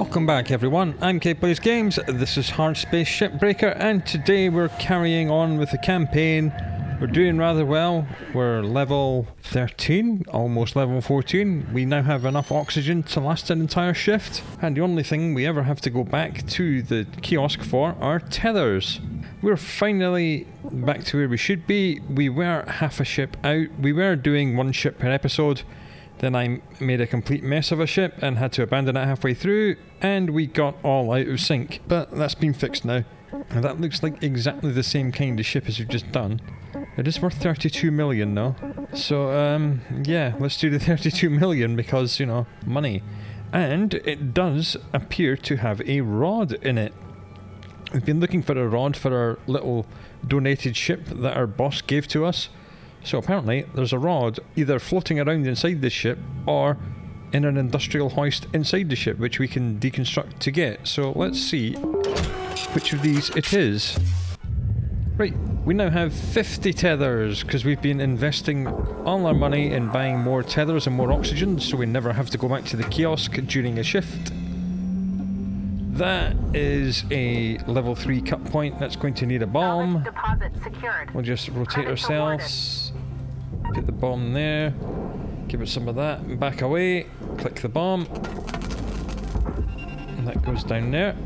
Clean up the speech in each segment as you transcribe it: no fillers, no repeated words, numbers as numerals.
Welcome back everyone, I'm K Plays Games, this is Hardspace Shipbreaker, and today we're carrying on with the campaign. We're doing rather well, we're level 13, almost level 14. We now have enough oxygen to last an entire shift, and the only thing we ever have to go back to the kiosk for are tethers. We're finally back to where we should be. We were half a ship out, we were doing one ship per episode. Then I made a complete mess of a ship and had to abandon it halfway through, and we got all out of sync. But that's been fixed now. And that looks like exactly the same kind of ship as we've just done. It is worth 32 million though. So, yeah, let's do the 32 million because, you know, money. And it does appear to have a rod in it. We've been looking for a rod for our little donated ship that our boss gave to us. So apparently there's a rod either floating around inside this ship or in an industrial hoist inside the ship, which we can deconstruct to get. So let's see which of these it is. Right, we now have 50 tethers because we've been investing all our money in buying more tethers and more oxygen, so we never have to go back to the kiosk during a shift. That is a level 3 cut point. That's going to need a bomb. Deposit secured. We'll just rotate ourselves. Put the bomb there. Give it some of that. And back away. Click the bomb. And that goes down there.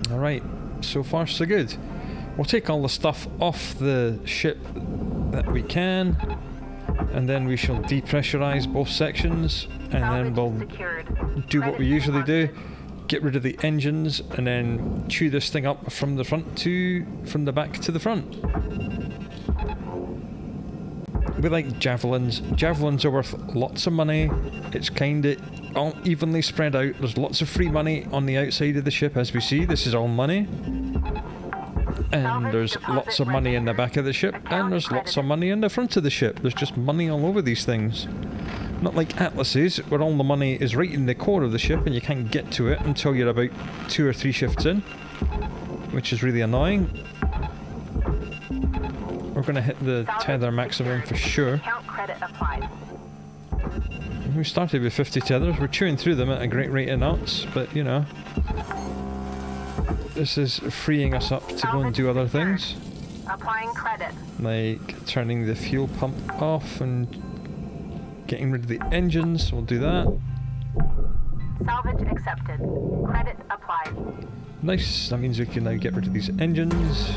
Alright. So far so good. We'll take all the stuff off the ship that we can. And then we shall depressurize both sections. And then we'll do what we usually do. Get rid of the engines and then chew this thing up from the back to the front. We like javelins. Javelins are worth lots of money. It's kind of all evenly spread out. There's lots of free money on the outside of the ship, as we see. This is all money. And there's lots of money in the back of the ship, and there's lots of money in the front of the ship. There's just money all over these things. Not like Atlases, where all the money is right in the core of the ship and you can't get to it until you're about 2 or 3 shifts in, which is really annoying. We're going to hit the tether maximum for sure. We started with 50 tethers, we're chewing through them at a great rate of knots, but you know, this is freeing us up to go and do other things. Applying credit. Like turning the fuel pump off and getting rid of the engines. We'll do that. Salvage accepted. Credit applied. Nice. That means we can now get rid of these engines.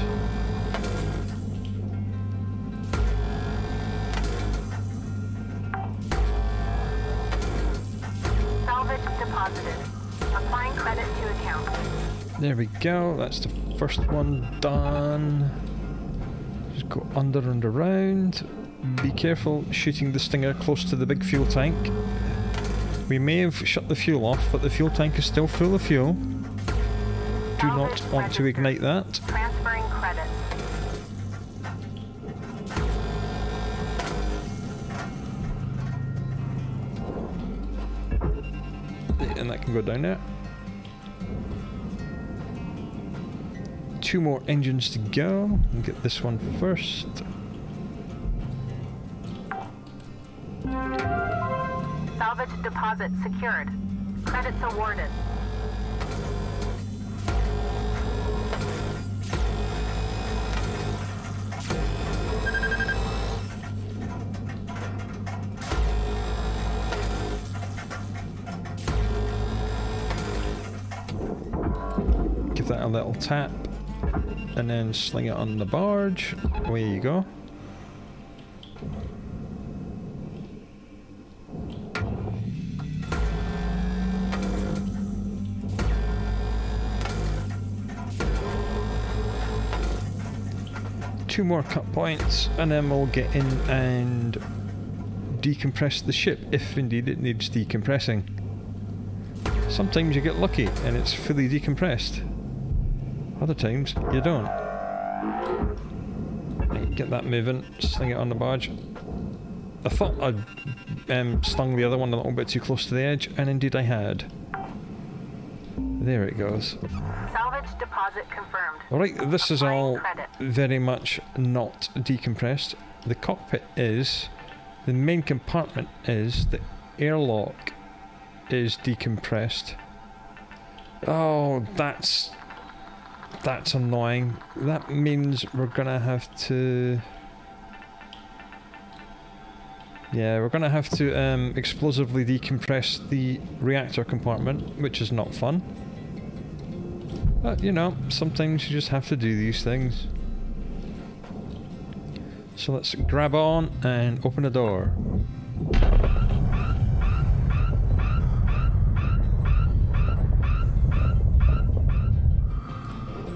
Salvage deposited. Applying credit to account. There we go. That's the first one done. Just go under and around. Be careful shooting the stinger close to the big fuel tank. We may have shut the fuel off, but the fuel tank is still full of fuel. Do not want to ignite that. Transferring credit. And that can go down there. 2 more engines to go. We'll get this one first. Salvage deposit secured. Credits awarded. Give that a little tap and then sling it on the barge. Away you go. Two more cut points and then we'll get in and decompress the ship if indeed it needs decompressing. Sometimes you get lucky and it's fully decompressed. Other times you don't. Right, get that moving, sling it on the barge. I thought I'd slung the other one a little bit too close to the edge, and indeed I had. There it goes. Salvage deposit confirmed. Alright, this is all very much not decompressed. The cockpit is, the main compartment is, the airlock is decompressed. Oh, that's annoying. That means we're gonna have to... Yeah, we're gonna have to explosively decompress the reactor compartment, which is not fun. But, you know, sometimes you just have to do these things. So let's grab on and open the door.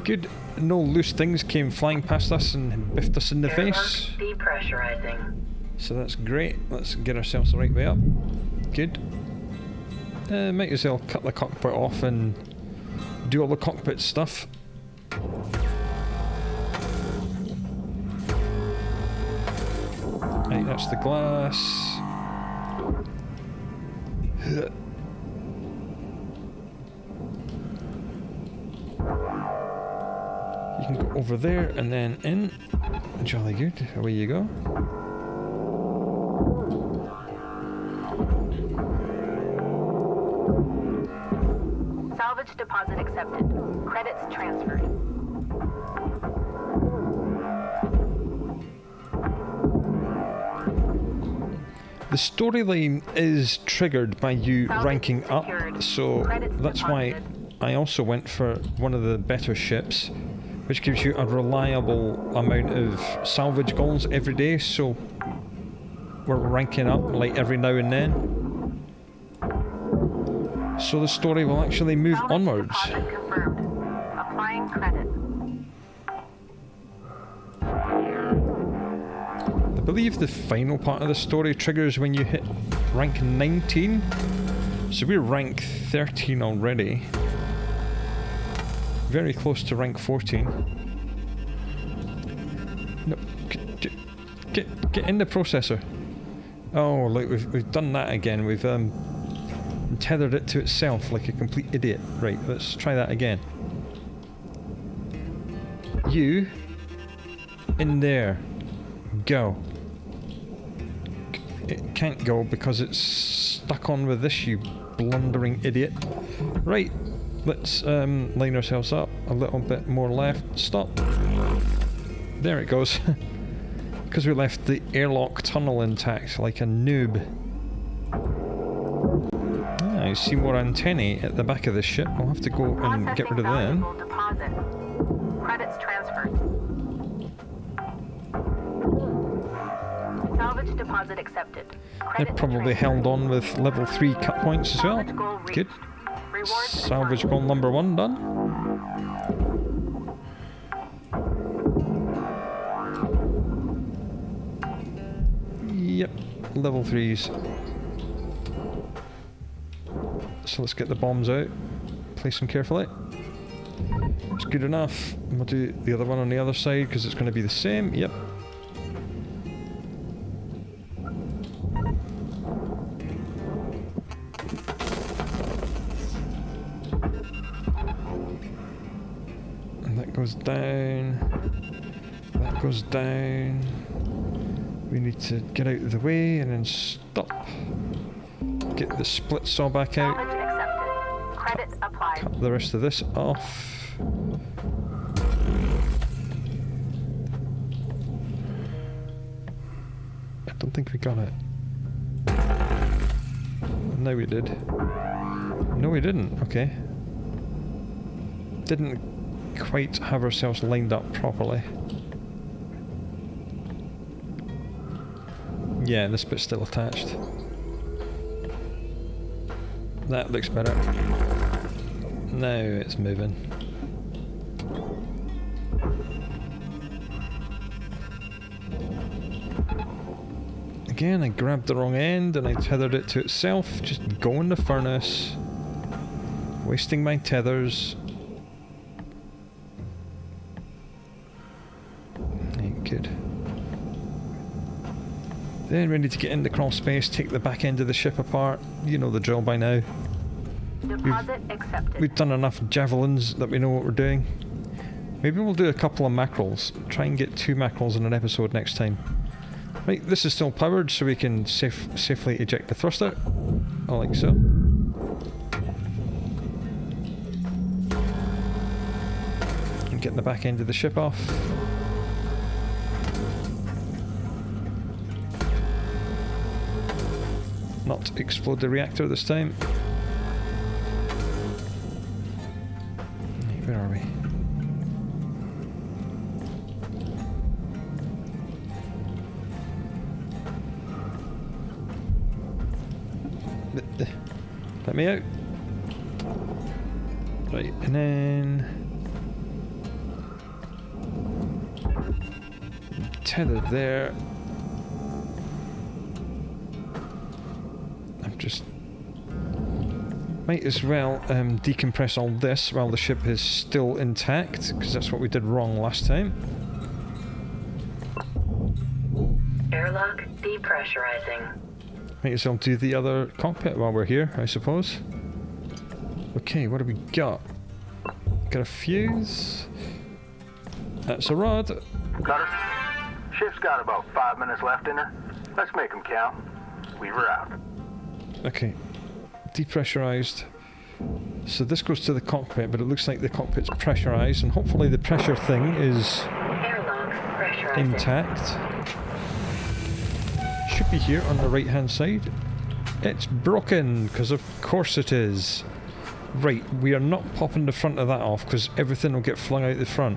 Good. No loose things came flying past us and biffed us in the face. Depressurizing. So that's great. Let's get ourselves the right way up. Good. Might as well cut the cockpit off and do all the cockpit stuff. Right, that's the glass. You can go over there and then in. Jolly good. Away you go. Salvage deposit accepted. Credits transferred. The storyline is triggered by you Salvage ranking up, secured. so Credits that's why deposited. I also went for one of the better ships, which gives you a reliable amount of salvage goals every day, so we're ranking up like every now and then. So the story will actually move Salvage onwards. deposit confirmed. Applying credit. I believe the final part of the story triggers when you hit rank 19. So we're rank 13 already. Very close to rank 14. No, get in the processor. Oh, look, we've done that again. We've tethered it to itself like a complete idiot. Right, let's try that again. You in there. Go. It can't go because it's stuck on with this, you blundering idiot. Right, let's line ourselves up a little bit more left. Stop. There it goes. Because we left the airlock tunnel intact like a noob. Ah, I see more antennae at the back of this ship. I'll have to go and get rid of them. Valuable deposit. Credits transferred. Salvage deposit accepted. They're Credits probably transferred. held on with level 3 cut points as well. Salvage goal reached. Good. Rewards Salvage confirmed. goal number 1 done. Yep, level 3s. So let's get the bombs out. Place them carefully. It's good enough. And we'll do the other one on the other side because it's going to be the same. Yep. And that goes down. That goes down. We need to get out of the way and then stop. Get the split saw back out. Salvage accepted. Credits applied. Cut the rest of this off. I don't think we got it. No, we did. No, we didn't. Okay. Didn't quite have ourselves lined up properly. Yeah, this bit's still attached. That looks better. Now it's moving. Again, I grabbed the wrong end and I tethered it to itself. Just go in the furnace. Wasting my tethers. Ain't good. Then we need to get into crawl space, take the back end of the ship apart. You know the drill by now. Deposit accepted. We've done enough javelins that we know what we're doing. Maybe we'll do a couple of mackerels. Try and get 2 mackerels in an episode next time. Right, this is still powered so we can safely eject the thruster. I like so. Get the back end of the ship off. Not explode the reactor this time. Where are we? Let me out. Right, and then tethered there. I'm just might as well decompress all this while the ship is still intact, because that's what we did wrong last time. Airlock depressurizing. Might as well do the other cockpit while we're here, I suppose. Okay, what have we got? Got a fuse. That's a rod. Cutter, ship's got about 5 minutes left in her. Let's make them count. Weave her out. Okay, depressurized. So this goes to the cockpit, but it looks like the cockpit's pressurized, and hopefully the pressure thing is Airlock pressurizing. intact. Should be here on the right hand side. It's broken, because of course it is. Right, we are not popping the front of that off because everything will get flung out the front.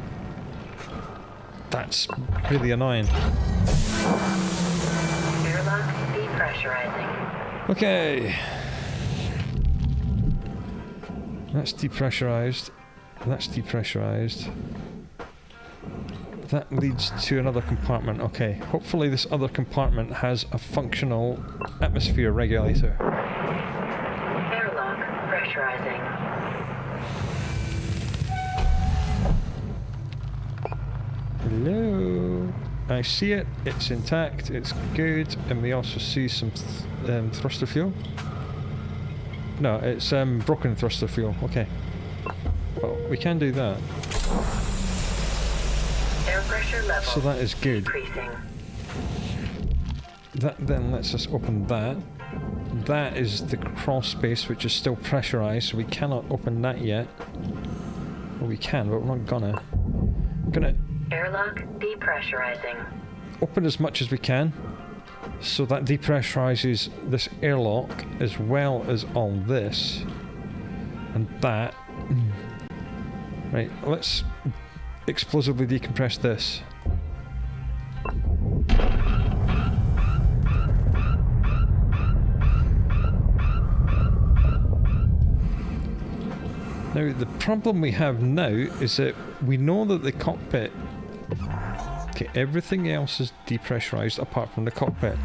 That's really annoying. Airlock depressurizing. Okay. That's depressurized. That's depressurized. That leads to another compartment. Okay, hopefully this other compartment has a functional atmosphere regulator. Airlock pressurizing. Hello. I see it. It's intact. It's good. And we also see some thruster fuel. No, it's broken thruster fuel. Okay. Well, we can do that. Air pressure level So that is good. decreasing. That then lets us open that. That is the crawl space, which is still pressurized, so we cannot open that yet. Well, we can, but we're not gonna. We're gonna Airlock depressurizing. open as much as we can, so that depressurizes this airlock as well as all this and that. Right, let's explosively decompress this. Now the problem we have now is that we know that the cockpit, okay, everything else is depressurized apart from the cockpit.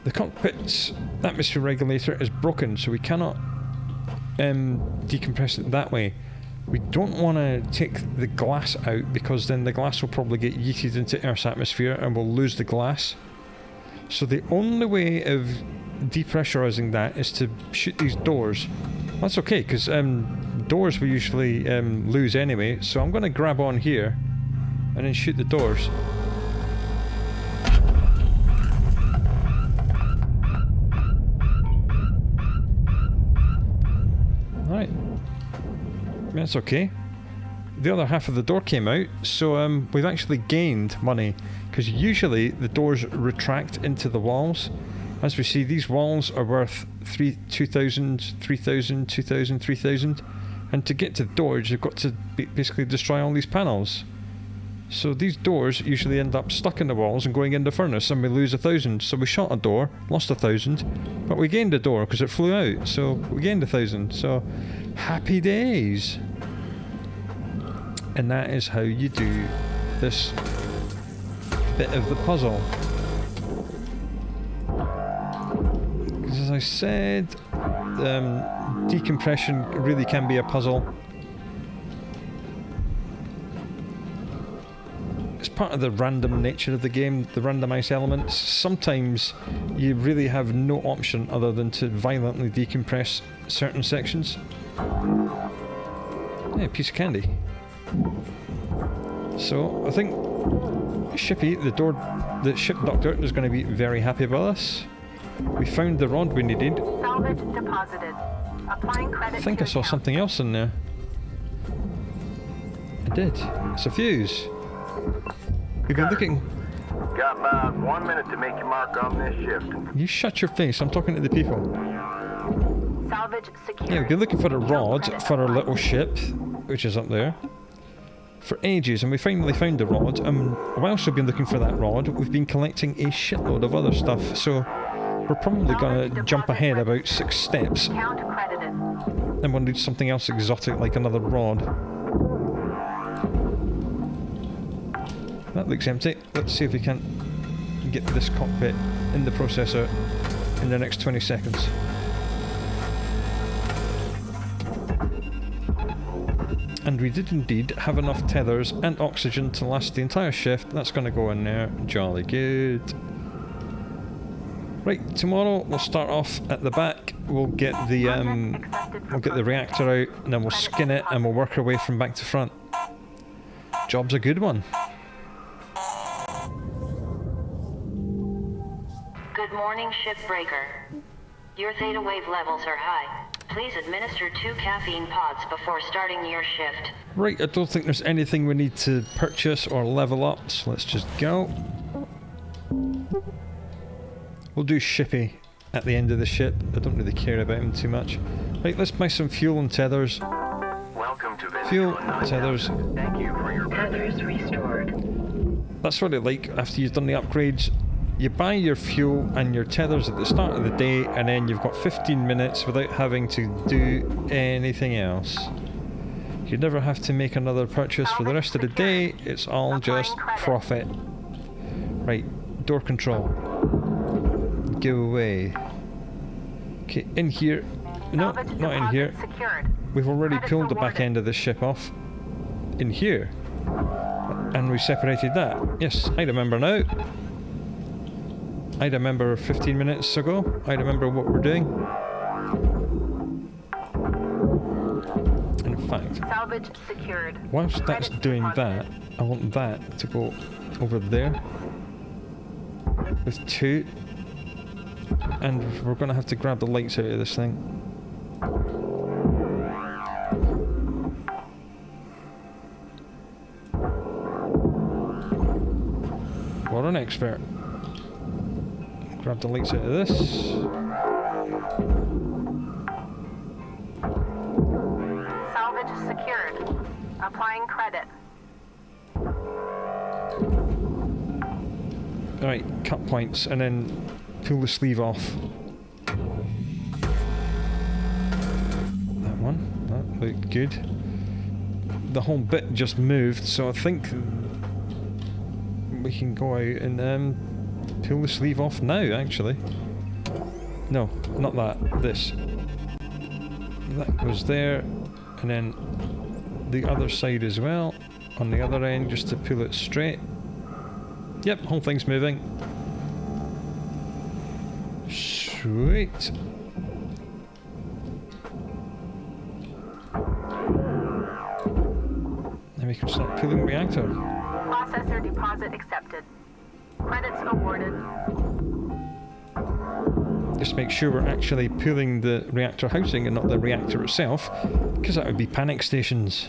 The cockpit's atmosphere regulator is broken, so we cannot decompress it that way. We don't want to take the glass out, because then the glass will probably get yeeted into Earth's atmosphere and we'll lose the glass. So the only way of depressurizing that is to shoot these doors. That's okay, because doors we usually lose anyway, so I'm going to grab on here and then shoot the doors. Right. That's okay. The other half of the door came out, so we've actually gained money, because usually the doors retract into the walls. As we see, these walls are worth 2,000, 3,000, 2,000, 3,000, and to get to the doors you've got to basically destroy all these panels. So these doors usually end up stuck in the walls and going in the furnace, and we lose 1,000. So we shot a door, lost 1,000, but we gained a door because it flew out, so we gained 1,000. So happy days. And that is how you do this bit of the puzzle. Because as I said, decompression really can be a puzzle. It's part of the random nature of the game, the randomized elements. Sometimes you really have no option other than to violently decompress certain sections. Yeah, piece of candy. So I think Shippy, the ship doctor, is going to be very happy about this. We found the rod we needed. Salvage deposited. Applying credit. I think I saw something else in there. did. It's a fuse. We've been looking... Got about 1 minute to make your mark on this shift. You shut your face, I'm talking to the people. Salvage secured. Yeah, we've been looking for a rod for our little ship, which is up there, for ages, and we finally found the rod. Whilst we've been looking for that rod, we've been collecting a shitload of other stuff, so we're probably going to jump ahead about 6 steps, Count credited. and we'll need something else exotic like another rod. That looks empty. Let's see if we can get this cockpit in the processor in the next 20 seconds. And we did indeed have enough tethers and oxygen to last the entire shift. That's going to go in there. Jolly good. Right, tomorrow we'll start off at the back. We'll get the reactor out, and then we'll skin it, and we'll work our way from back to front. Job's a good one. Good morning, Shipbreaker. Your theta wave levels are high. Please administer 2 caffeine pods before starting your shift. Right, I don't think there's anything we need to purchase or level up, so let's just go. We'll do Shippy at the end of the ship. I don't really care about him too much. Right, let's buy some fuel and tethers. Welcome to Fuel, tethers. Thank you for your Tethers restored. That's what I like after you've done the upgrades. You buy your fuel and your tethers at the start of the day, and then you've got 15 minutes without having to do anything else. You never have to make another purchase for the rest of the day. It's all just profit. Right, door control. Give away. Okay, in here. No, not in here. We've already pulled the back end of the ship off. In here. And we separated that. Yes, I remember now. I remember 15 minutes ago. I remember what we're doing. In fact, Salvage secured. whilst that's doing that, I want that to go over there with 2. And we're going to have to grab the lights out of this thing. What an expert. Grab the lights out of this. Salvage secured. Applying credit. Alright, cut points and then pull the sleeve off. That one. That looked good. The whole bit just moved, so I think we can go out and pull the sleeve off now, actually. No, not that. This. That goes there, and then the other side as well, on the other end, just to pull it straight. Yep, whole thing's moving. Sweet. Then we can start pulling the reactor. Processor deposit accepted. Credits awarded. Just make sure we're actually pulling the reactor housing and not the reactor itself, because that would be panic stations.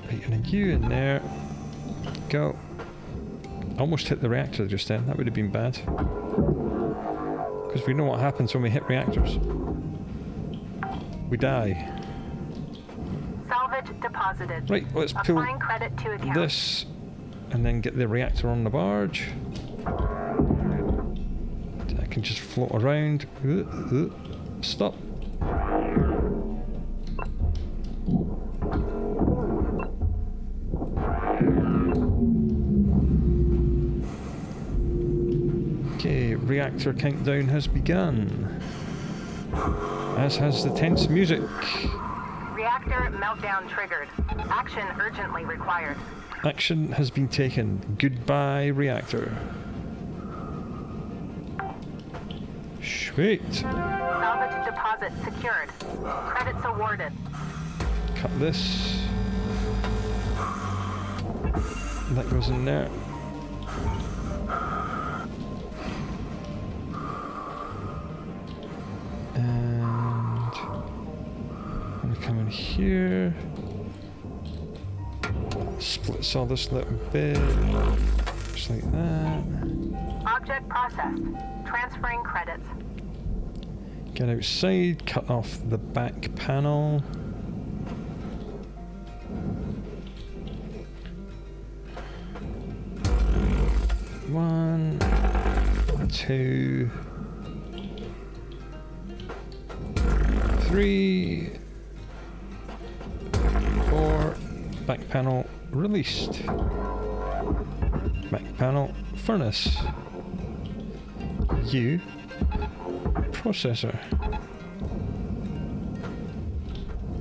Right, and then you in there. Go. Almost hit the reactor just then. That would have been bad. Because we know what happens when we hit reactors. We die. Salvage deposited. Right, let's pull Applying credit to account. this and then get the reactor on the barge. I can just float around. Stop. Okay, reactor countdown has begun. As has the tense music. Reactor meltdown triggered. Action urgently required. Action has been taken. Goodbye, reactor. Sweet. Salvage deposit secured. Credits awarded. Cut this. That goes in there. And we come in here. Splits all this little bit. Just like that. Object processed. Transferring credits. Get outside, cut off the back panel. One, two, three, four. Back panel released. Back panel furnace. You. Processor.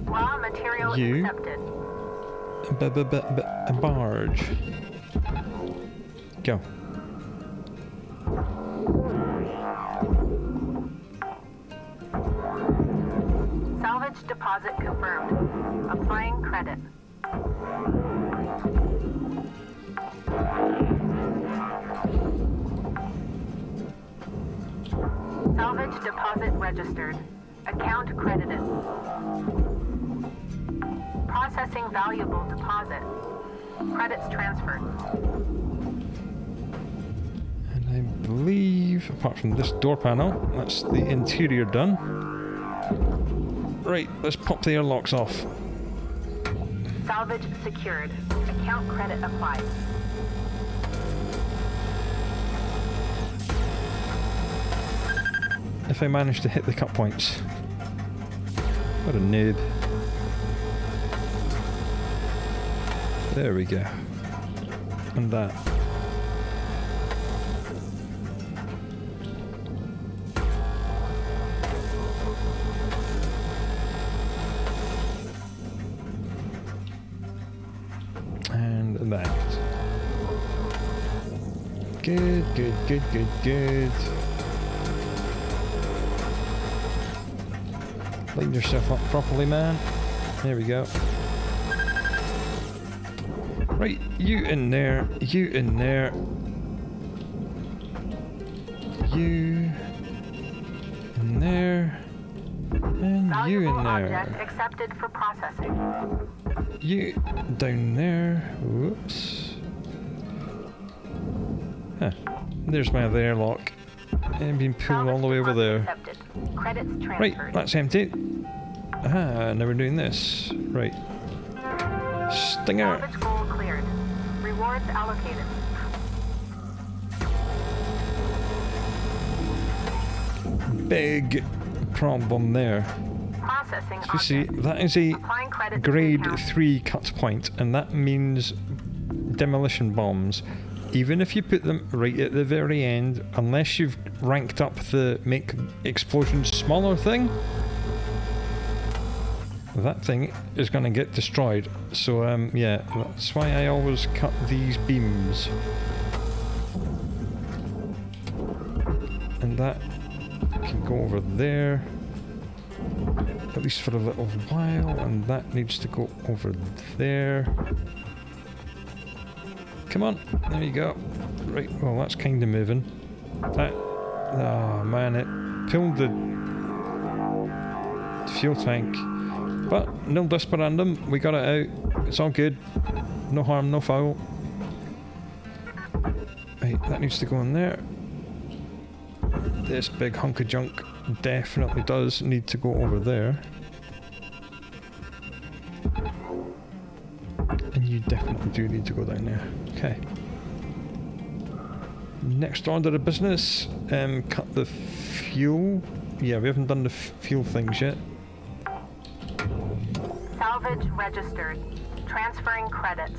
Raw material You. accepted. A barge. Go. Salvage deposit confirmed. Applying credit. Salvage deposit registered. Account credited. Processing valuable deposit. Credits transferred. And I believe, apart from this door panel, that's the interior done. Right, let's pop the airlocks off. Salvage secured. Account credit applied. If I manage to hit the cut points. What a noob. There we go. And that. And that. Good, good, good, good, good. Line yourself up properly, man. There we go. Right, you in there, you in there. You in there. And you Valuable in object there. accepted for processing. You down there. Whoops. Huh. There's my other airlock. And been pulled all the way over there. Accepted. Credits transferred. Right, that's empty. Ah, now we're doing this. Right. Stinger. Salvage goal cleared. Rewards allocated. Big problem there. Processing You see, object. that is a Applying credit to grade account. 3 cut point, and that means demolition bombs. Even if you put them right at the very end, unless you've ranked up the make explosions smaller thing, that thing is going to get destroyed. So yeah, that's why I always cut these beams. And that can go over there, at least for a little while, and that needs to go over there. Come on, there you go. Right, well that's kind of moving. That, oh man, it pulled the fuel tank. But no desperandum, we got it out. It's all good. No harm, no foul. Right, that needs to go in there. This big hunk of junk definitely does need to go over there. And you definitely do need to go down there. Okay. Next order of business, cut the fuel. Yeah, we haven't done the fuel things yet. Salvage registered. Transferring credits.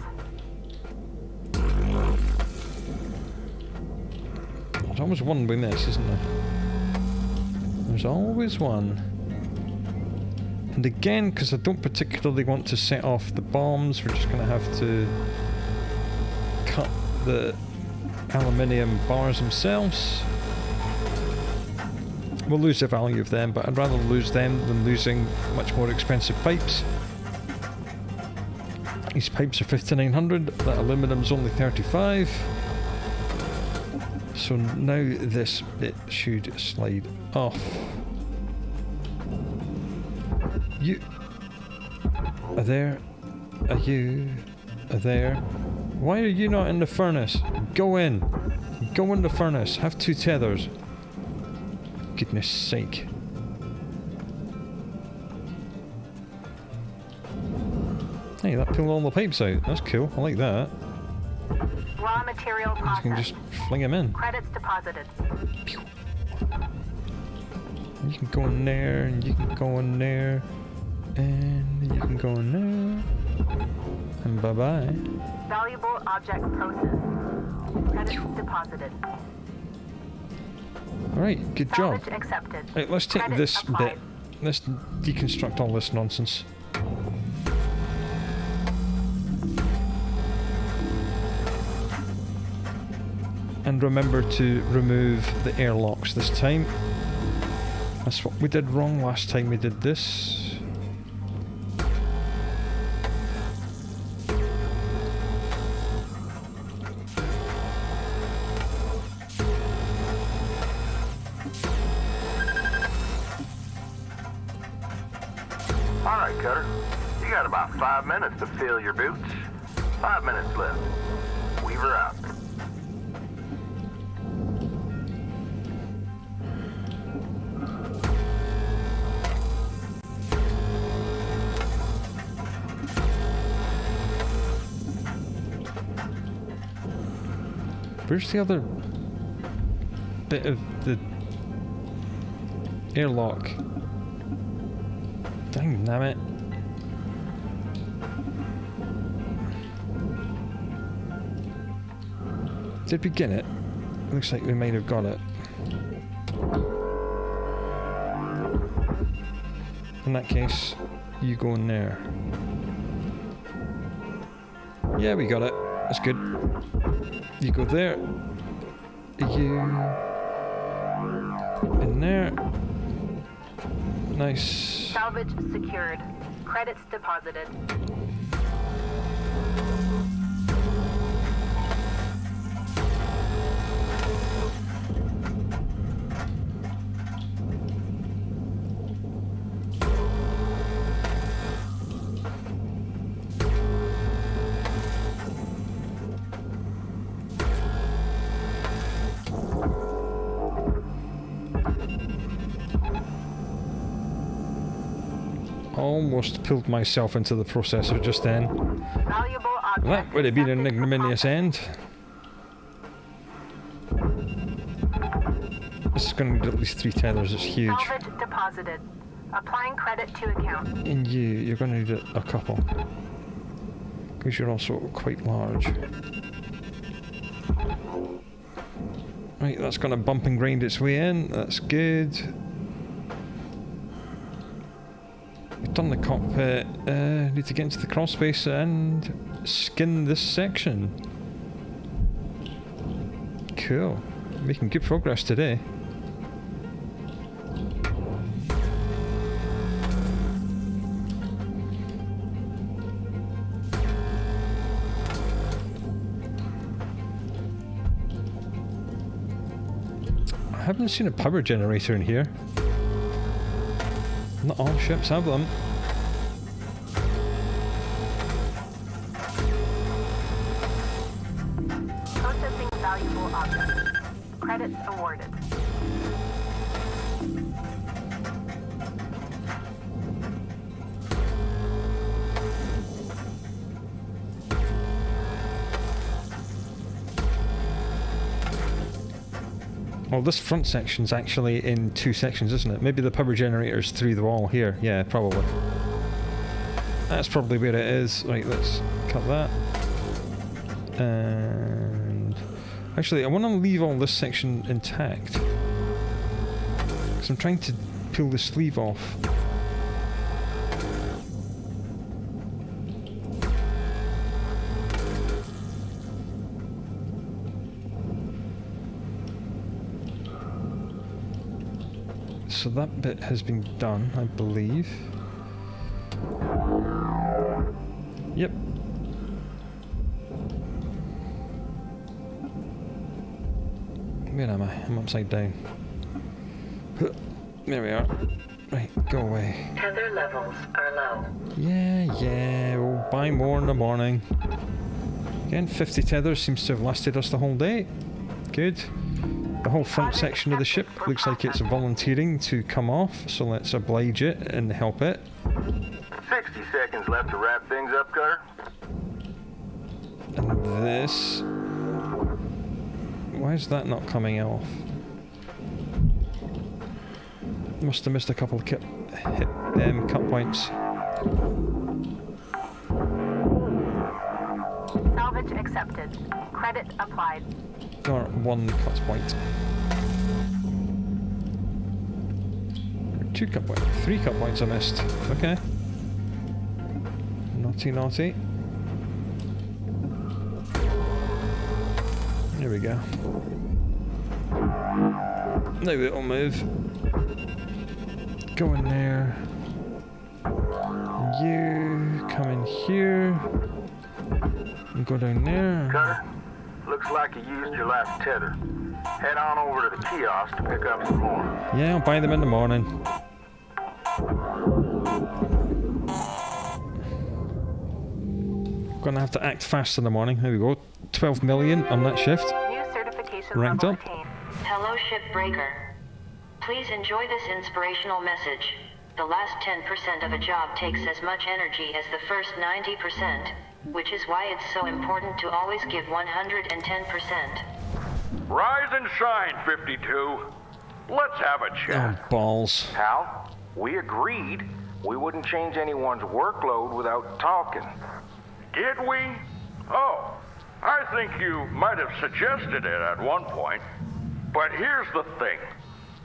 There's always one with this, isn't there? There's always one. And again, because I don't particularly want to set off the bombs, we're just going to have to cut the aluminium bars themselves. We'll lose the value of them, but I'd rather lose them than losing much more expensive pipes. These pipes are 5,900. That aluminum's only 35. So now this bit should slide off. You are there. Are you are there? Why are you not in the furnace? Go in. Go in the furnace. Have 2 tethers. Goodness sake. Hey, that pulled all the pipes out. That's cool. I like that. Raw material You can processed. just fling them in. Credits deposited. You can go in there, and you can go in there, and you can go in there, and bye-bye. Valuable object processed. Credits deposited. Alright, good job. Salvage accepted. Right, let's take Credit this applied. bit. Let's deconstruct all this nonsense. And remember to remove the airlocks this time. That's what we did wrong last time we did this. All right, Cutter. You got about 5 minutes to fill your boots. 5 minutes left. Weaver out. Where's the other bit of the airlock? Dang nabbit. Did we get it? Looks like we might have got it. In that case, you go in there. Yeah, we got it. That's good. You go there. You in there. Nice. Salvage secured. Credits deposited. Almost pulled myself into the processor just then. Valuable object. That would have been an accepted for ignominious end. This is going to need at least 3 tethers, it's huge. Salvage deposited. Applying credit to account. And you're going to need a couple. Because you're also quite large. Right, that's going to bump and grind its way in. That's good. We've done the cockpit. Need to get into the crawl space and skin this section. Cool. Making good progress today. I haven't seen a power generator in here. Not all ships have them. Processing valuable objects. Credits awarded. Well, this front section's actually in 2 sections, isn't it? Maybe the power generator's through the wall here. Yeah, probably. That's probably where it is. Right, let's cut that. And actually, I want to leave all this section intact. Because I'm trying to peel the sleeve off. So that bit has been done, I believe. Yep. Where am I? I'm upside down. There we are. Right, go away. Tether levels are low. Yeah, we'll buy more in the morning. Again, 50 tethers seems to have lasted us the whole day. Good. The whole front section of the ship looks like it's volunteering to come off, so let's oblige it and help it. 60 seconds left to wrap things up, Cutter. And this... Why is that not coming off? Must have missed a couple of cut points. Salvage accepted. Credit applied. Or 1 cut point. 2 cut points. 3 cut points I missed. Okay. Naughty. There we go. Now it'll move. Go in there. You come in here. And go down there. Cutter, looks like you used your last tether. Head on over to the kiosk to pick up some more. Yeah, I'll buy them in the morning. Gonna have to act fast in the morning. There we go. 12 million on that shift. New certification Ranked level up. attained. Hello, Shipbreaker. Please enjoy this inspirational message. The last 10% of a job takes as much energy as the first 90%, which is why it's so important to always give 110%. Rise and shine, 52. Let's have a chat. Oh, balls. Hal, we agreed we wouldn't change anyone's workload without talking. Did we? Oh, I think you might have suggested it at one point. But here's the thing.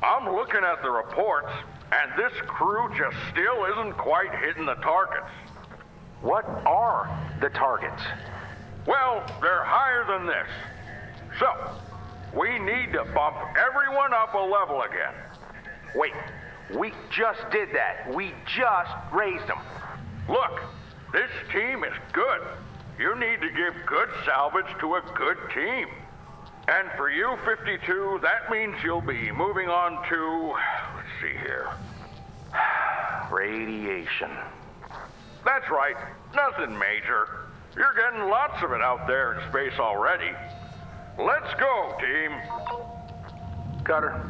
I'm looking at the reports, and this crew just still isn't quite hitting the targets. What are the targets? Well, they're higher than this. So, we need to bump everyone up a level again. Wait, we just did that. We just raised them. Look, this team is good. You need to give good salvage to a good team. And for you, 52, that means you'll be moving on to, let's see here. Radiation. That's right, nothing major. You're getting lots of it out there in space already. Let's go, team. Cutter,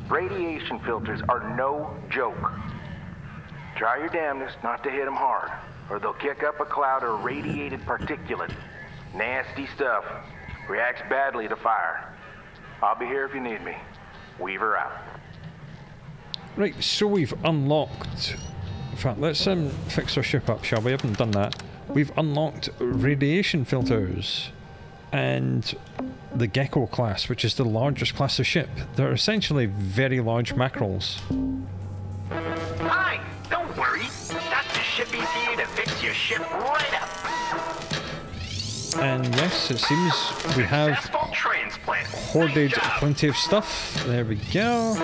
radiation filters are no joke. Try your damnedest not to hit them hard, or they'll kick up a cloud of radiated particulate. Nasty stuff. Reacts badly to fire. I'll be here if you need me. Weaver out. Right, so we've unlocked... In fact, let's fix our ship up, shall we? Haven't done that. We've unlocked radiation filters and the Gecko class, which is the largest class of ship. They're essentially very large mackerels. Hi, don't worry. Dr. Shippy's here to fix your ship right up. And yes, it seems we have Successful transplant. hoarded Nice job. plenty of stuff. There we go.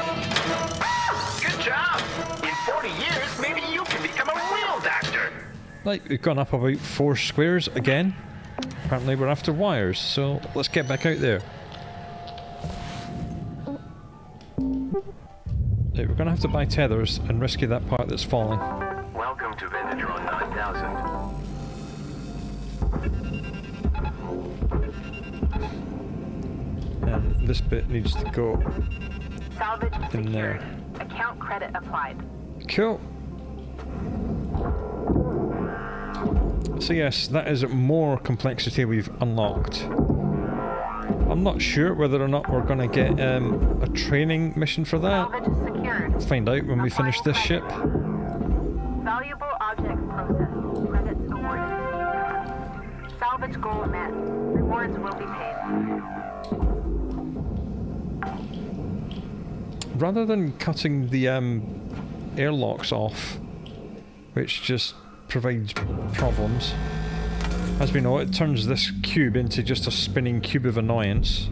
Good job. In 40 years, maybe you can become a real doctor. Like, we've gone up about 4 squares again. Apparently we're after wires, so let's get back out there. Right, we're gonna have to buy tethers and rescue that part that's falling. Welcome to Vendatron 9000. And this bit needs to go Salvage in secured. there. Account credit applied. Cool. So yes, that is more complexity we've unlocked. I'm not sure whether or not we're going to get a training mission for that. Salvage secured. We'll find out when we finish this ship. Valuable objects processed. Credits awarded. Salvage goal met. Rewards will be paid. Rather than cutting the airlocks off, which just provides problems, as we know, it turns this cube into just a spinning cube of annoyance.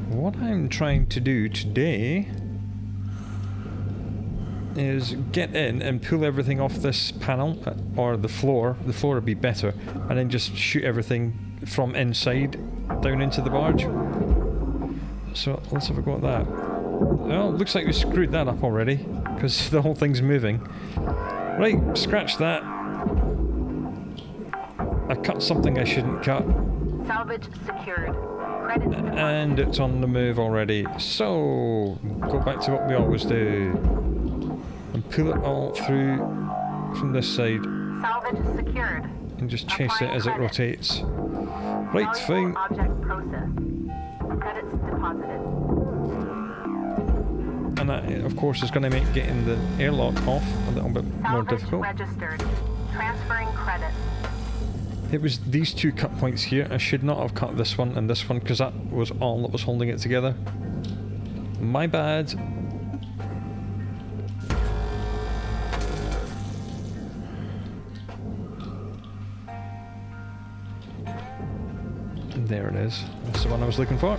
What I'm trying to do today is get in and pull everything off this panel, or the floor would be better, and then just shoot everything from inside down into the barge. So let's have a go at that. Well, looks like we screwed that up already, because the whole thing's moving. Right, scratch that. I cut something I shouldn't cut. Salvage secured. Credits deposited. And it's on the move already. So, go back to what we always do. And pull it all through from this side. Salvage secured. And just chase it as it rotates. Right, Valuable fine. object processed. Credits deposited. And that, of course, is going to make getting the airlock off a little bit more Salvage difficult. registered. Transferring credits. It was these two cut points here. I should not have cut this one and this one, because that was all that was holding it together. My bad. And there it is. That's the one I was looking for.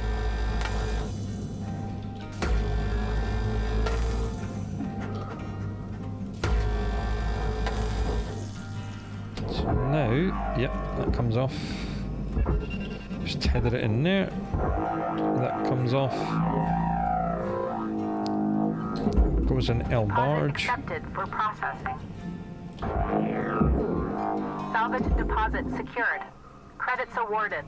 Now, yep, that comes off. Just tether it in there. That comes off. Goes in L Deposit barge. accepted for processing. Salvage deposit secured. Credits awarded.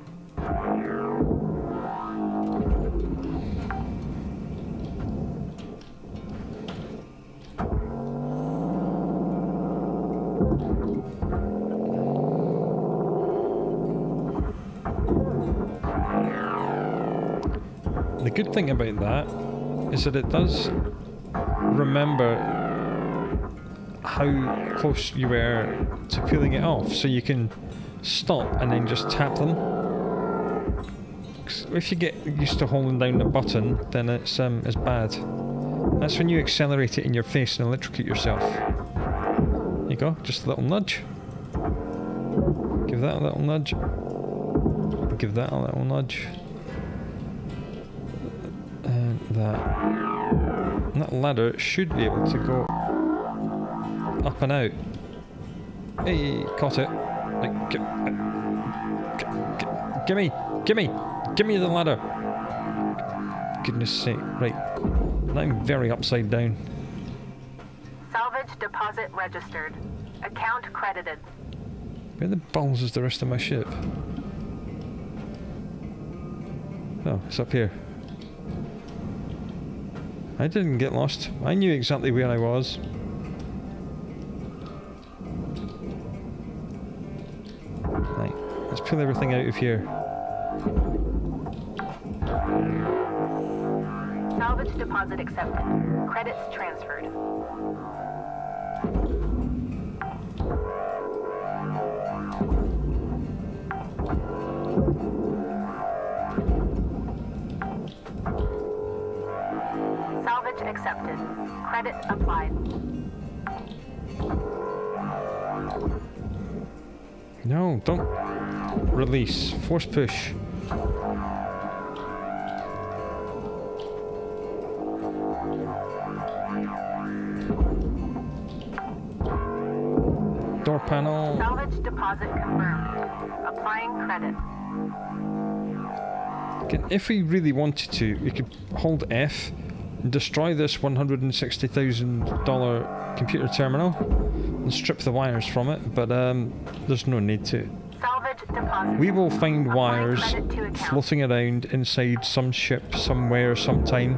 The good thing about that is that it does remember how close you were to peeling it off, so you can stop and then just tap them. 'Cause if you get used to holding down the button, then it's bad. That's when you accelerate it in your face and electrocute yourself. There you go, just a little nudge. Give that a little nudge. Give that a little nudge. And that. And that ladder should be able to go up and out. Hey, caught it. Like, gimme the ladder. Goodness sake, right. Now I'm very upside down. Salvage deposit registered. Account credited. Where the balls is the rest of my ship? Oh, it's up here. I didn't get lost. I knew exactly where I was. Right, let's pull everything out of here. Salvage deposit accepted. Credits transferred. Salvage accepted. Credit applied. No, don't release. Force push. Door panel. Salvage deposit confirmed. Applying credit. Again, if we really wanted to, we could hold F and destroy this $160,000 computer terminal and strip the wires from it, but there's no need to. Salvage deposit. We will find Apply wires credit to account. floating around inside some ship somewhere sometime.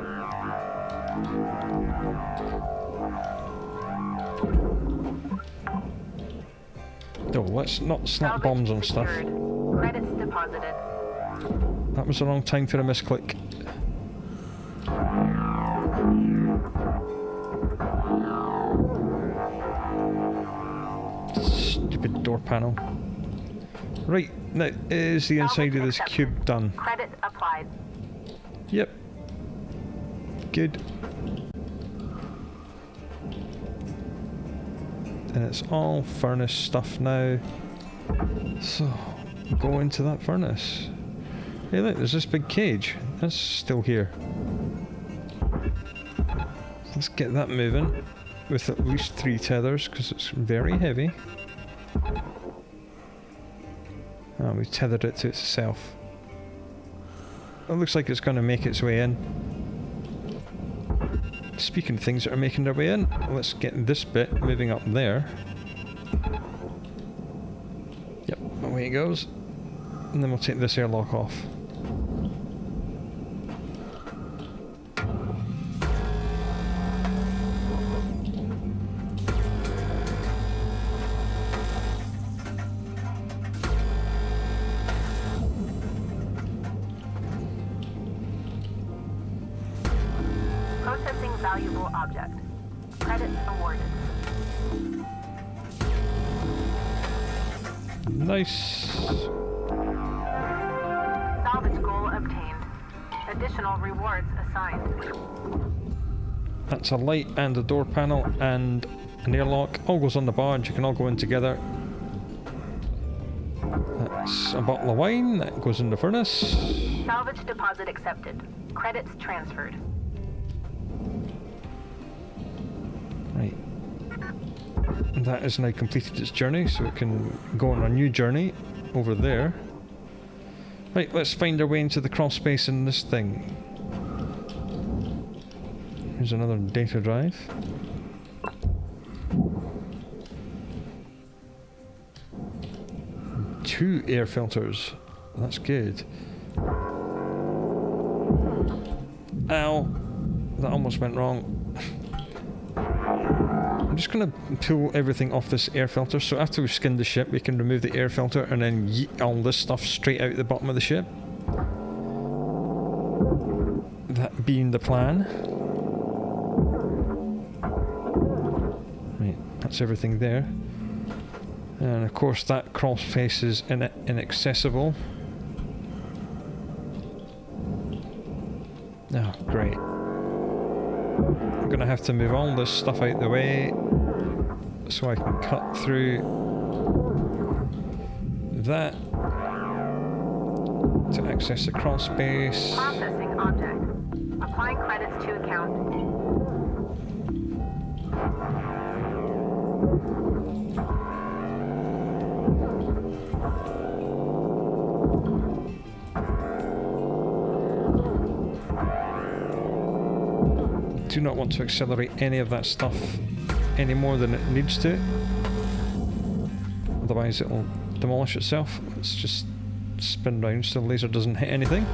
Oh, let's not slap bombs on stuff. Secured. Credits deposited. That was the wrong time for a misclick. Stupid door panel. Right, now is the inside of this cube done? Credit applied. Yep. Good. And it's all furnace stuff now. So, go into that furnace. Hey look, there's this big cage. That's still here. Let's get that moving with at least 3 tethers, because it's very heavy. Oh, we've tethered it to itself. it looks like it's going to make its way in. Speaking of things that are making their way in, let's get this bit moving up there. Yep, away it goes. And then we'll take this airlock off. Processing valuable object. Credits awarded. Nice. Salvage goal obtained. Additional rewards assigned. That's a light and a door panel and an airlock. All goes on the barge. You can all go in together. That's a bottle of wine that goes in the furnace. Salvage deposit accepted. Credits transferred. Right. That has now completed its journey, so it can go on a new journey over there. Right, let's find our way into the crawl space in this thing. Here's another data drive. Two air filters. That's good. Ow! That almost went wrong. I'm just going to pull everything off this air filter, so after we've skinned the ship we can remove the air filter and then yeet all this stuff straight out the bottom of the ship. That being the plan. Right, that's everything there. And of course that crawl space is inaccessible. Oh, great. I'm going to have to move all this stuff out the way so I can cut through that to access the crawl space. Processing object. Applying credits to account. Do not want to accelerate any of that stuff any more than it needs to, otherwise it will demolish itself. Let's just spin round so the laser doesn't hit anything.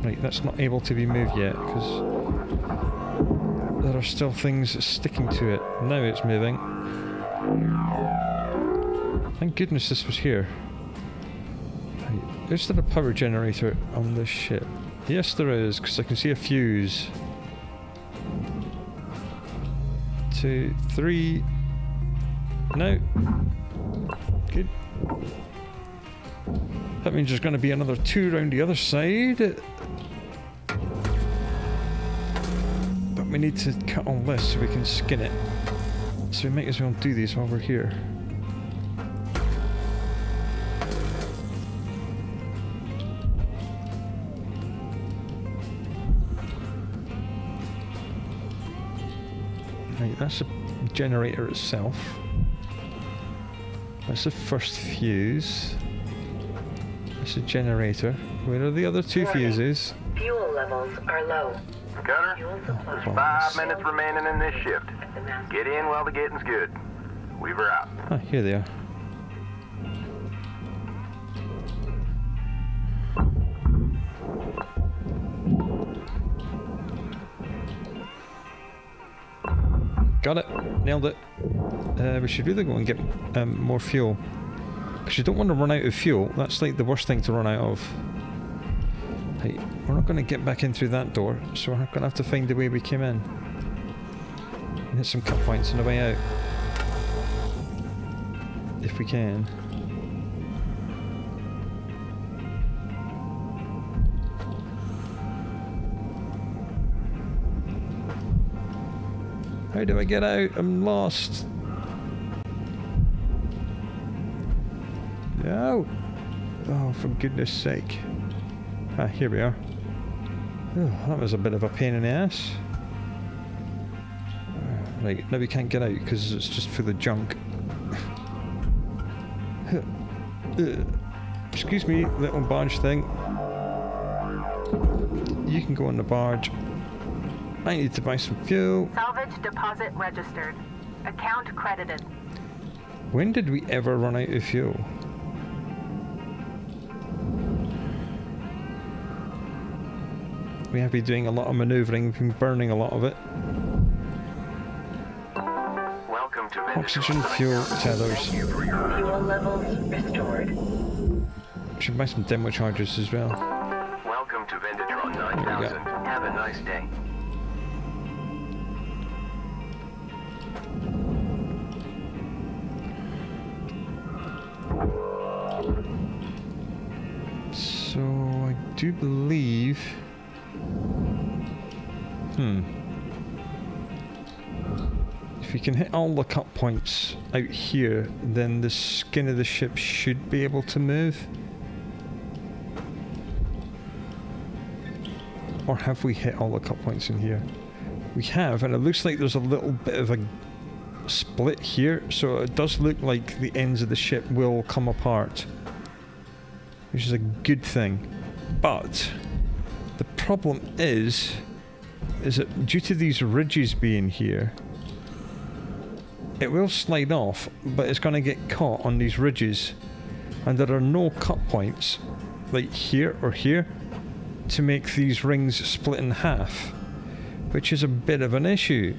Right, that's not able to be moved yet because there are still things sticking to it. Now it's moving. Thank goodness this was here. Right. Is there a power generator on this ship? Yes there is, because I can see a fuse. 2, 3. No. Good. That means there's going to be another 2 around the other side. But we need to cut all this so we can skin it. So we might as well do these while we're here. Right, that's the generator itself. That's the first fuse. That's the generator. Where are the other 2 fuses? Fuel levels are low. Gunner, Fuel supply. there's 5 minutes remaining in this shift. Get in while the getting's good. Weaver out. Ah, here they are. Got it. Nailed it. We should really go and get more fuel. Because you don't want to run out of fuel. That's like the worst thing to run out of. Hey, we're not going to get back in through that door, so we're going to have to find the way we came in. And hit some cut points on the way out. If we can. How do I get out? I'm lost. No. Oh, for goodness sake. Ah, here we are. Oh, that was a bit of a pain in the ass. Right, now we can't get out because it's just full of junk. Excuse me, little barge thing. You can go on the barge. I need to buy some fuel. Salvage deposit registered. Account credited. When did we ever run out of fuel? We have been doing a lot of manoeuvring, we've been burning a lot of it. Welcome to Oxygen, fuel, tethers. Thank you for your Fuel levels restored. Should buy some demo charges as well. welcome to Vendatron There we 9000. go. Have a nice day. So I do believe. If we can hit all the cut points out here, then the skin of the ship should be able to move. Or have we hit all the cut points in here? We have, and it looks like there's a little bit of a split here, so it does look like the ends of the ship will come apart, which is a good thing. But the problem is that due to these ridges being here, it will slide off, but it's going to get caught on these ridges, and there are no cut points like here or here to make these rings split in half, which is a bit of an issue,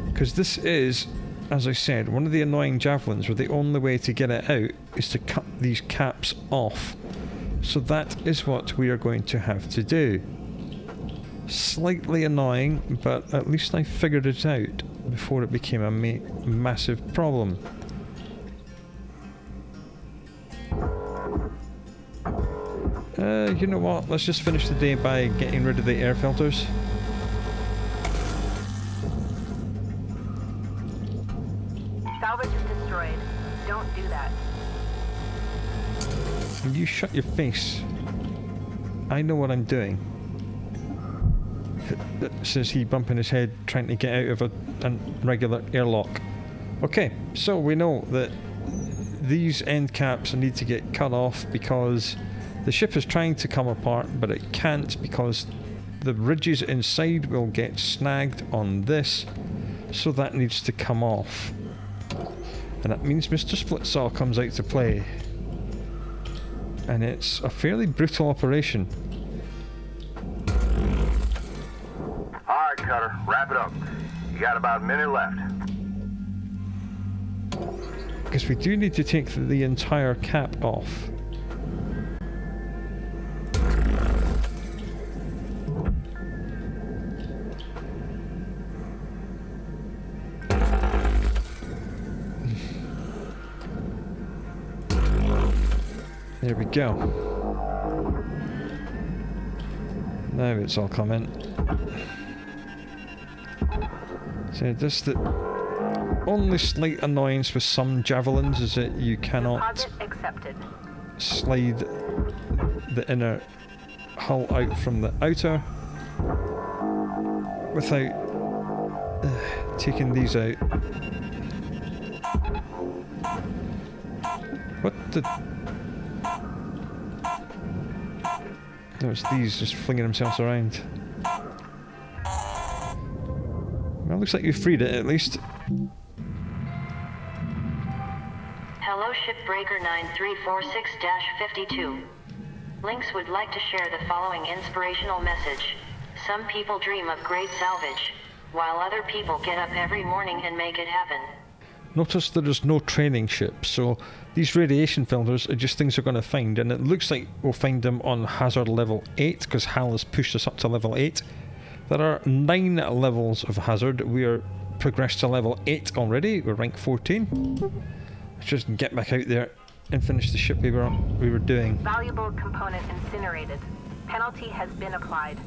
because this is, as I said, one of the annoying javelins where the only way to get it out is to cut these caps off. So that is what we are going to have to do. Slightly annoying, but at least I figured it out before it became a massive problem. You know what? Let's just finish the day by getting rid of the air filters. Salvage is destroyed. Don't do that. You shut your face. I know what I'm doing. Says he, bumping his head, trying to get out of a regular airlock. Okay, so we know that these end caps need to get cut off because the ship is trying to come apart, but it can't because the ridges inside will get snagged on this, so that needs to come off. And that means Mr. Splitsaw comes out to play. And it's a fairly brutal operation. All right, Cutter, wrap it up. You got about a minute left. Because we do need to take the entire cap off. There we go. Now it's all coming. So just the only slight annoyance with some javelins is that you cannot Deposit accepted. slide the inner hull out from the outer without taking these out. What the? No, it's these just flinging themselves around. Well, looks like you freed it at least. Hello, Shipbreaker 9346-52. Lynx would like to share the following inspirational message. Some people dream of great salvage, while other people get up every morning and make it happen. Notice there is no training ship, so these radiation filters are just things we're going to find, and it looks like we'll find them on hazard level 8, because HAL has pushed us up to level 8. There are 9 levels of hazard. We are progressed to level 8 already. We're rank 14. Let's just get back out there and finish the ship we were doing. Valuable component incinerated. Penalty has been applied.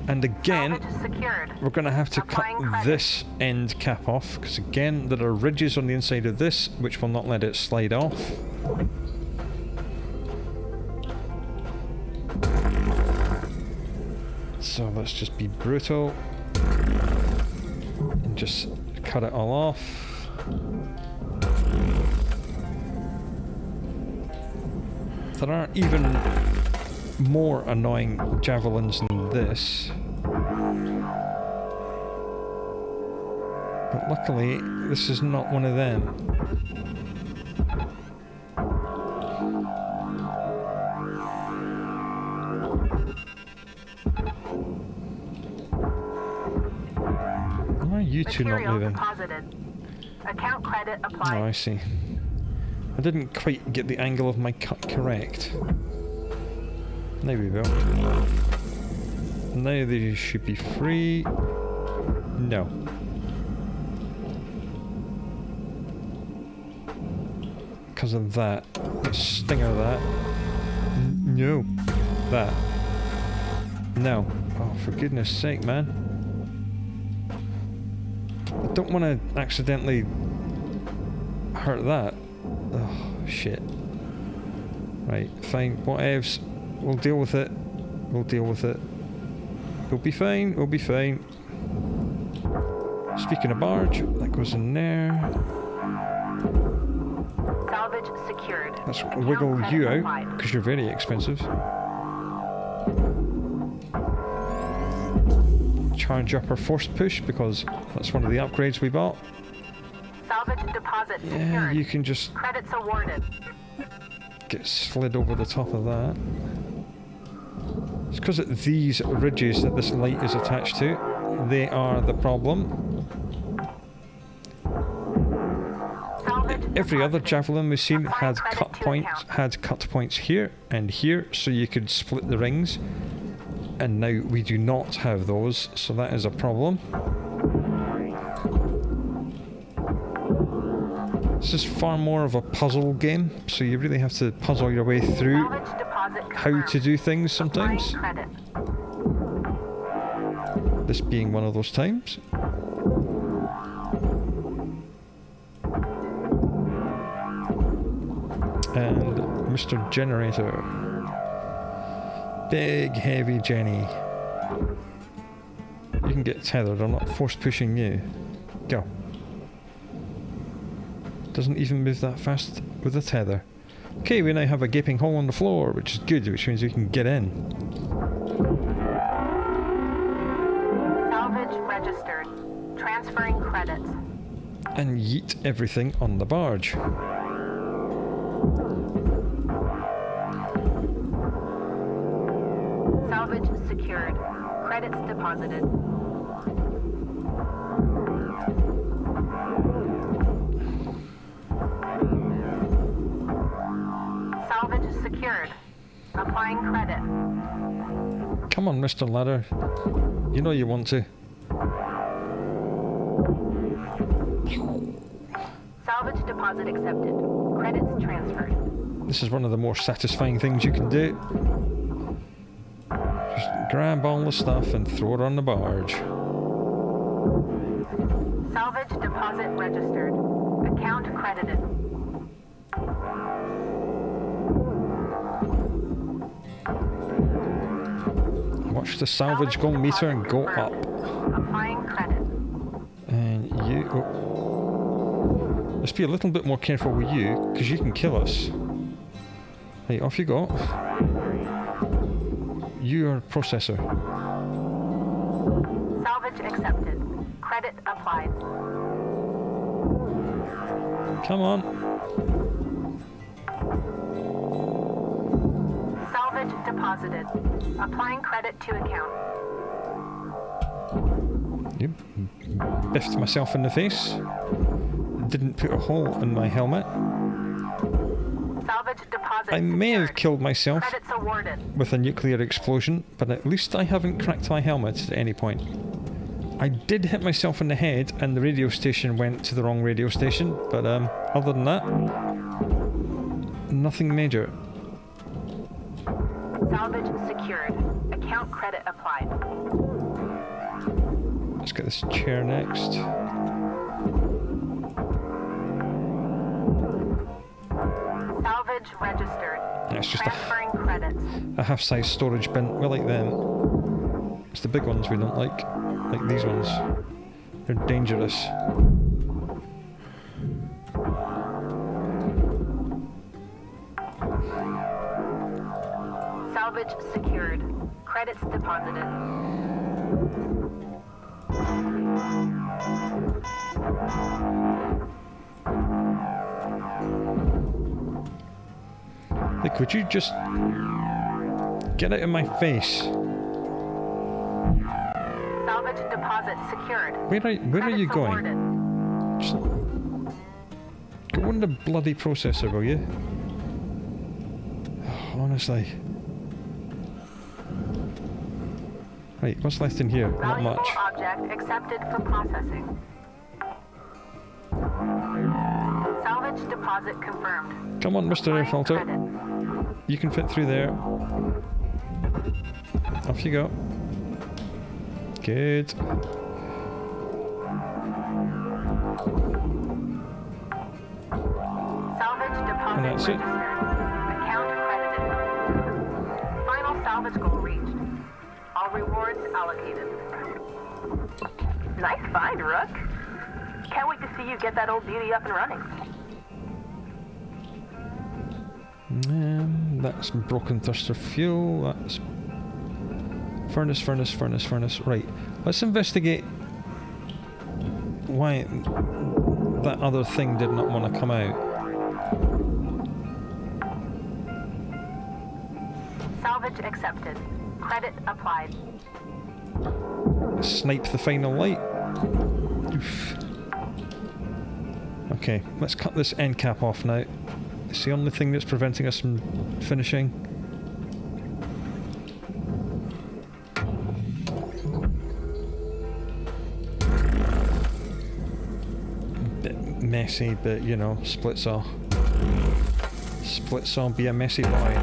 And again, Salvage secured. we're going to have to Applying cut credit. this end cap off, because again, there are ridges on the inside of this, which will not let it slide off. So let's just be brutal. and just cut it all off. There are even more annoying javelins than this. But luckily, this is not one of them. Why are you two not Material moving? deposited. Account credit applied. Oh, I see. I didn't quite get the angle of my cut correct. There we go. Now they should be free. No. Because of that. The stinger of that. No. That. No. Oh, for goodness sake, man. I don't want to accidentally hurt that. Oh, shit. Right, fine. Whatevs. We'll deal with it. We'll deal with it. We'll be fine. We'll be fine. Speaking of barge, that goes in there. Salvage secured. Let's Account wiggle credit you out, applied. because you're very expensive. Charge up our forced push, because that's one of the upgrades we bought. Salvage deposit Yeah, secured. you can just Credits awarded. get slid over the top of that. It's because of these ridges that this light is attached to. They are the problem. Salvage Every other deposited. javelin we've seen Apply had credit cut to points, account. here and here, so you could split the rings. And now we do not have those, so that is a problem. This is far more of a puzzle game, so you really have to puzzle your way through Salvage deposit how to confirmed. do things Applying sometimes. credit. This being one of those times. And Mr. Generator. Big heavy Jenny. You can get tethered, I'm not force pushing you. Go. Doesn't even move that fast with a tether. Okay, we now have a gaping hole on the floor, which is good, which means we can get in. Salvage registered. Transferring credits. And yeet everything on the barge. Salvage secured. Credits deposited. Salvage secured. Applying credit. Come on, Mr. Ladder. You know you want to. Salvage deposit accepted. Credits transferred. This is one of the more satisfying things you can do. Just grab all the stuff and throw it on the barge. Salvage deposit registered. Account credited. Watch the salvage go meter and go up. Applying credit. And you... Oh. Let's be a little bit more careful with you, because you can kill us. Hey, off you go. You are a processor. Salvage accepted. Credit applied. Come on. Salvage deposited. Applying credit to account. Yep. Biffed myself in the face. Didn't put a hole in my helmet. Salvage deposit I may have secured. killed myself Credits awarded. with a nuclear explosion, but at least I haven't cracked my helmet at any point. I did hit myself in the head and the radio station went to the wrong radio station, but other than that, nothing major. Salvage secured. Account credit applied. Let's get this chair next. Salvage registered. Yeah, it's just Transferring credits. a half-size storage bin. We like them. It's the big ones we don't like these ones. They're dangerous. Salvage secured. Credits deposited. Like, would you just get out of my face? Salvage deposit secured. Where are you Credits going? awarded. Just go on the bloody processor, will you? Honestly. Right, what's left in here? Not Valuable much. object accepted for processing. Salvage deposit confirmed. Come on, Mr. Air Filter. Credit. You can fit through there. Off you go. Good. Salvage deposit And that's it. registered. Account credited. Final salvage goal reached. All rewards allocated. Nice find, Rook. Can't wait to see you get that old beauty up and running. That's broken thruster fuel. That's furnace. Right. Let's investigate why that other thing did not want to come out. Salvage accepted. Credit applied. Snipe the final light. Oof. Okay, let's cut this end cap off now. It's the only thing that's preventing us from finishing. Bit messy, but you know, split saw. Split saw be a messy boy.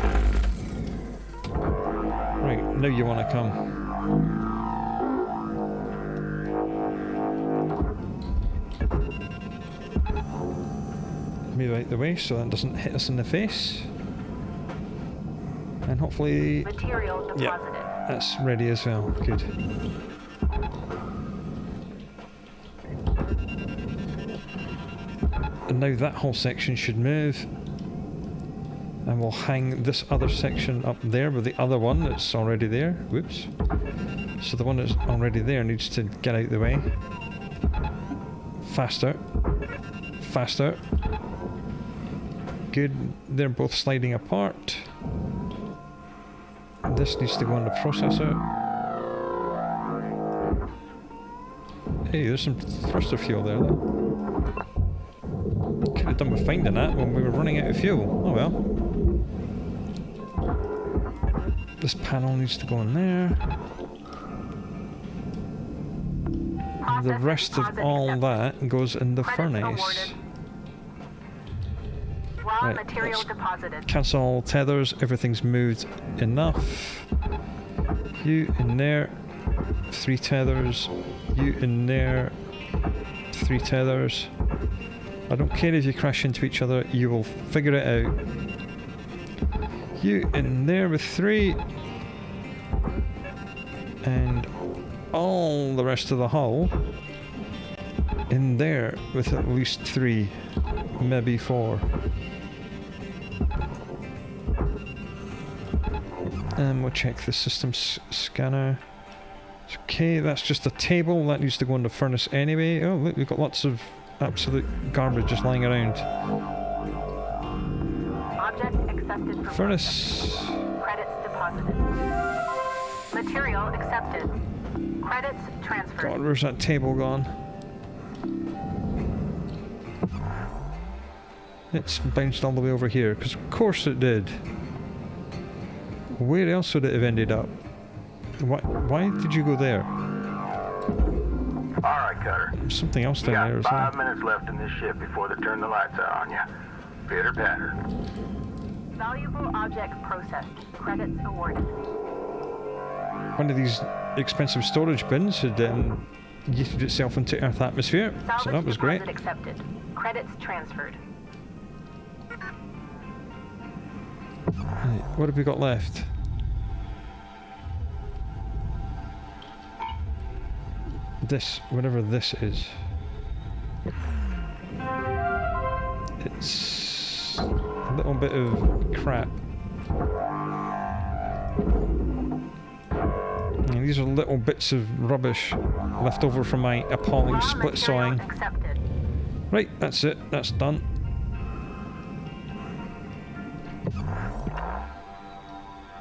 Right, now you want to come. Move out the way so that doesn't hit us in the face. And hopefully... Material deposited. Yeah, that's ready as well. Good. And now that whole section should move. And we'll hang this other section up there with the other one that's already there. Whoops. So the one that's already there needs to get out the way. Faster. Faster. Good. They're both sliding apart. This needs to go on the processor. Hey, there's some thruster fuel there. Could have done with finding that when we were running out of fuel. Oh well. This panel needs to go in there. And the rest of all that goes in the furnace. Raw Right, material let's deposited. cancel all tethers, everything's moved enough. You in there, 3 tethers. You in there, 3 tethers. I don't care if you crash into each other, you will figure it out. You in there with 3. And all the rest of the hull in there with at least 3, maybe 4. And we'll check the system scanner. Okay, that's just a table. That needs to go in the furnace anyway. Oh, look, we've got lots of absolute garbage just lying around. Object accepted for Furnace. credits deposited. Material accepted. Credits transferred. God, where's that table gone? It's bounced all the way over here, because of course it did. Where else would it have ended up? Why did you go there? All right, Cutter. There's something else You down there got as 5 well. minutes left in this ship before they turn the lights out on you. Pitter patter. Valuable object processed. Credits awarded. One of these expensive storage bins had yeeted itself into Earth atmosphere, so Salvage that was great. deposit accepted. Credits transferred. Right, what have we got left? this, whatever this is. It's a little bit of crap. And these are little bits of rubbish left over from my appalling Raw split materials sawing. accepted. Right, that's it. That's done.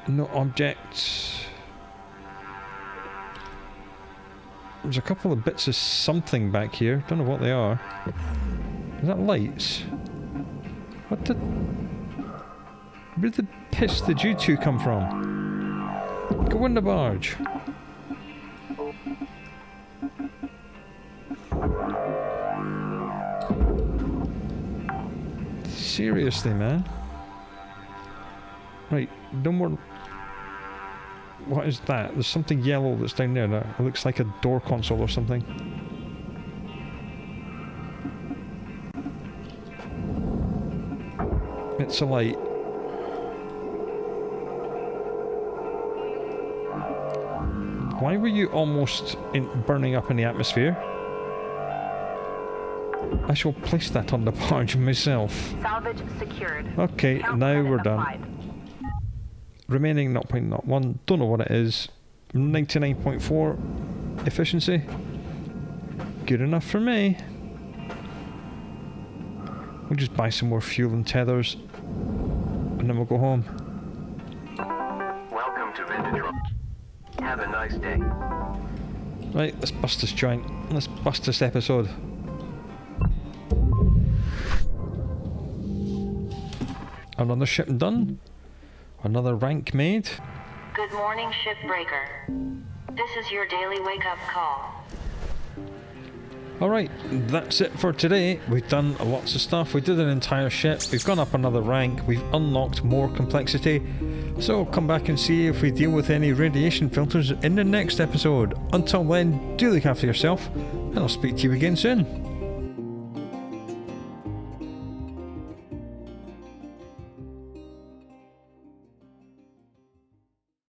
No objects. There's a couple of bits of something back here. Don't know what they are. Is that lights? What the... Where the piss did you two come from? Go in the barge. Seriously, man. Right, no more... What is that? There's something yellow that's down there. That looks like a door console or something. It's a light. Why were you almost burning up in the atmosphere? I shall place that on the barge myself. Salvage secured. Okay, Count now credit we're done. applied. Remaining 0.01, don't know what it is. 99.4 efficiency. Good enough for me. We'll just buy some more fuel and tethers, and then we'll go home. Welcome to Vintage Rock. Have a nice day. Right, let's bust this joint. Let's bust this episode. Another ship done. Another rank made. Good morning, Shipbreaker. This is your daily wake-up call. Alright, that's it for today. We've done lots of stuff. We did an entire ship. We've gone up another rank. We've unlocked more complexity. So I'll come back and see if we deal with any radiation filters in the next episode. Until then, do look after yourself, and I'll speak to you again soon.